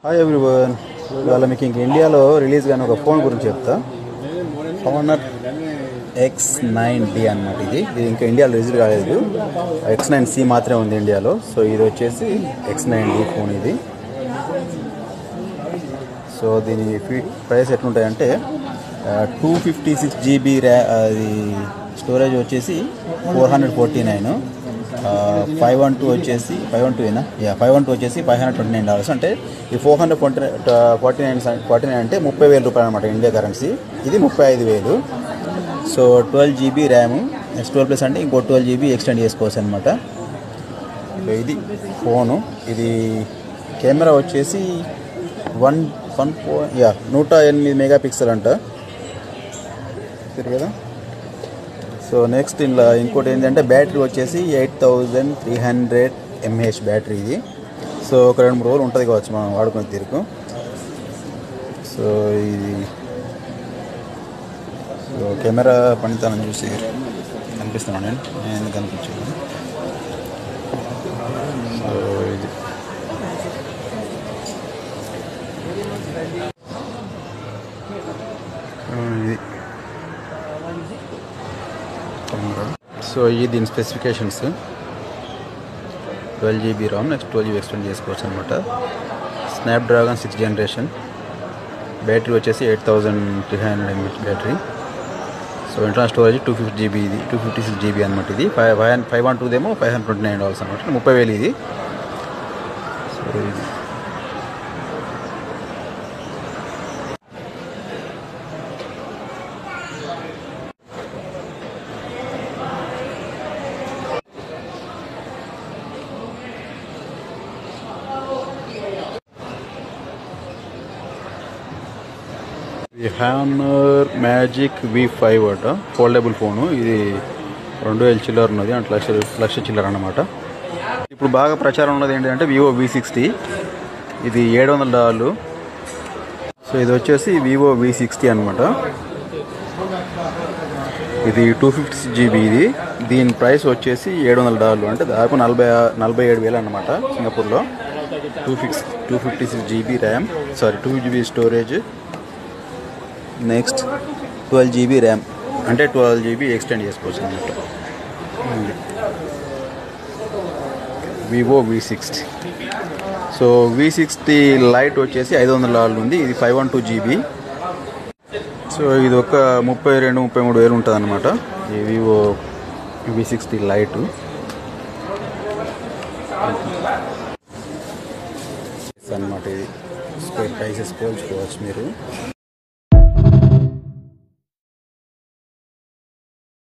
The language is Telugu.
హాయ్ ఎవ్రీవన్, ఇవాళ మీకు ఇంక ఇండియాలో రిలీజ్ కానీ ఒక ఫోన్ గురించి చెప్తా. Honor X9D అనమాట. ఇది ఇంకా ఇండియాలో రిలీజ్ కాలేదు. X9C మాత్రమే ఉంది ఇండియాలో. సో ఇది వచ్చేసి X9D ఫోన్ ఇది. సో దీని ప్రైస్ ఎట్లుంటాయంటే 256 GB అది స్టోరేజ్ వచ్చేసి 449, 512 వచ్చేసి 512 వచ్చేసి $529. అంటే ఈ 449 అంటే 30,000 రూపాయలు అనమాట ఇండియా కరెన్సీ. ఇది 35,000. సో 12 GB ర్యామ్, నెక్స్ట్ 12+ అంటే ఇంకో 12 GB ఎక్స్టెండ్ చేసుకోవచ్చు అనమాట. ఇది ఫోను. ఇది కెమెరా వచ్చేసి 108 మెగాపిక్సెల్ అంట, సరే కదా. సో నెక్స్ట్ ఇలా ఇంకోటి ఏంటంటే బ్యాటరీ వచ్చేసి 8300 mAh బ్యాటరీ ఇది. సో ఒక 2-3 రోజులు ఉంటుంది కావచ్చు మనం వాడుకునే తీరుకు. సో ఇది కెమెరా పనితనం చూసి కనిపిస్తున్నాను నేను కనిపించాను. సో ఇది సో ఇది దీని specifications 12 GB RAM, next 12 GB extend చేసుకోవచ్చు అనమాట. స్నాప్డ్రాగన్ 6th జనరేషన్, బ్యాటరీ వచ్చేసి 8300 mAh battery. So internal storage 250 GB, ఇది 256 GB అనమాట. ఇది 512 ఏమో $529 అనమాట, 30,000 ఇది. సో ఇది Honor Magic V5 అట, ఫోల్డబుల్ ఫోను. ఇది 2,000 చిల్లర ఉన్నది, అంటే లక్ష చిల్లర అన్నమాట. ఇప్పుడు బాగా ప్రచారం ఉన్నది ఏంటంటే Vivo V60. ఇది $700. సో ఇది వచ్చేసి Vivo V60 అనమాట. ఇది 256 GB. ఇది దీని ప్రైస్ వచ్చేసి $700, అంటే దాదాపు 47,000 అనమాట సింగపూర్లో. 256 GB RAM, 2 GB storage, next 12 GB RAM, అంటే 12 GB ఎక్స్టెండ్ చేసుకోవచ్చు అన్నమాట. Vivo V60. So V60 light వచ్చేసి $500 ఉంది. ఇది 512 GB. సో ఇది ఒక 32-33 ఉంటుంది అనమాట ఈ Vivo V60 లైట్ అనమాట. ఇది ప్రైసెస్ పోల్చుకోవచ్చు మీరు.